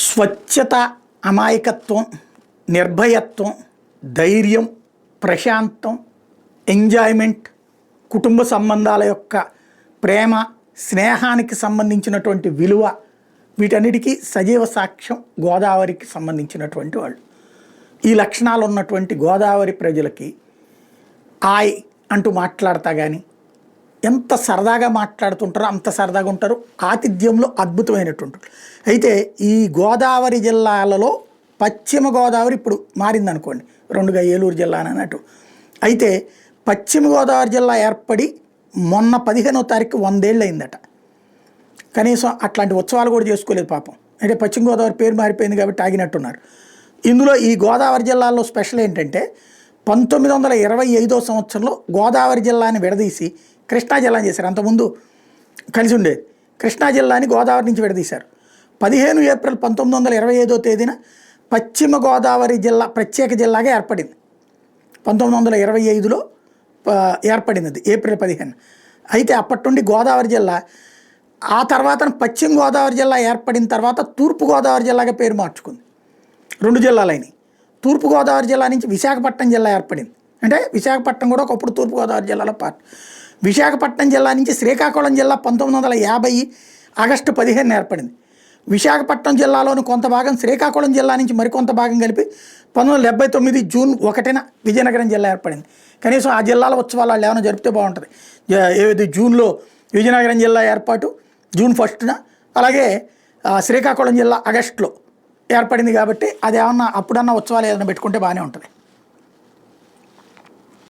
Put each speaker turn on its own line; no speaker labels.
స్వచ్ఛత, అమాయకత్వం, నిర్భయత్వం, ధైర్యం, ప్రశాంతం, ఎంజాయ్మెంట్, కుటుంబ సంబంధాల యొక్క ప్రేమ, స్నేహానికి సంబంధించినటువంటి విలువ, వీటన్నిటికీ సజీవ సాక్ష్యం గోదావరికి సంబంధించినటువంటి వాళ్ళు. ఈ లక్షణాలు ఉన్నటువంటి గోదావరి ప్రజలకి ఆయ్ అంటూ మాట్లాడతా కానీ ఎంత సరదాగా మాట్లాడుతుంటారో అంత సరదాగా ఉంటారు. ఆతిథ్యంలో అద్భుతమైనటువంటి. అయితే ఈ గోదావరి జిల్లాలలో పశ్చిమ గోదావరి ఇప్పుడు మారిందనుకోండి, రెండుగా ఏలూరు జిల్లా అని అన్నట్టు. అయితే పశ్చిమ గోదావరి జిల్లా ఏర్పడి మొన్న 15వ తారీఖు 100 ఏళ్ళు అయిందట. కనీసం అట్లాంటి ఉత్సవాలు కూడా చేసుకోలేదు పాపం. అంటే పశ్చిమ గోదావరి పేరు మారిపోయింది కాబట్టి ఆగినట్టున్నారు. ఇందులో ఈ గోదావరి జిల్లాలో స్పెషల్ ఏంటంటే 1925వ సంవత్సరంలో గోదావరి జిల్లాని విడదీసి కృష్ణా జిల్లాని చేశారు. అంతకుముందు కలిసి ఉండేది. కృష్ణా జిల్లాని గోదావరి నుంచి విడదీశారు. 15 ఏప్రిల్ 1925వ తేదీన పశ్చిమ గోదావరి జిల్లా ప్రత్యేక జిల్లాగా ఏర్పడింది. 1925లో ఏర్పడినది ఏప్రిల్ 15. అయితే అప్పటి నుండి గోదావరి జిల్లా, ఆ తర్వాత పశ్చిమ గోదావరి జిల్లా ఏర్పడిన తర్వాత తూర్పు గోదావరి జిల్లాగా పేరు మార్చుకుంది. 2 జిల్లాలైనవి. తూర్పు గోదావరి జిల్లా నుంచి విశాఖపట్నం జిల్లా ఏర్పడింది. అంటే విశాఖపట్నం కూడా ఒకప్పుడు తూర్పు గోదావరి జిల్లాలో పార్ట్. విశాఖపట్నం జిల్లా నుంచి శ్రీకాకుళం జిల్లా 1950 ఆగస్టు 15 ఏర్పడింది. విశాఖపట్నం జిల్లాలోని కొంత భాగం శ్రీకాకుళం జిల్లా నుంచి మరికొంత భాగం కలిపి 1979 జూన్ 1న విజయనగరం జిల్లా ఏర్పడింది. కనీసం ఆ జిల్లాల ఉత్సవాలు వాళ్ళు ఏమైనా జరిపితే బాగుంటుంది. ఏది జూన్లో విజయనగరం జిల్లా ఏర్పాటు జూన్ 1న, అలాగే శ్రీకాకుళం జిల్లా ఆగస్టులో ఏర్పడింది కాబట్టి అది ఏమన్నా అప్పుడన్నా ఉత్సవాలు ఏదైనా పెట్టుకుంటే బాగానే ఉంటుంది.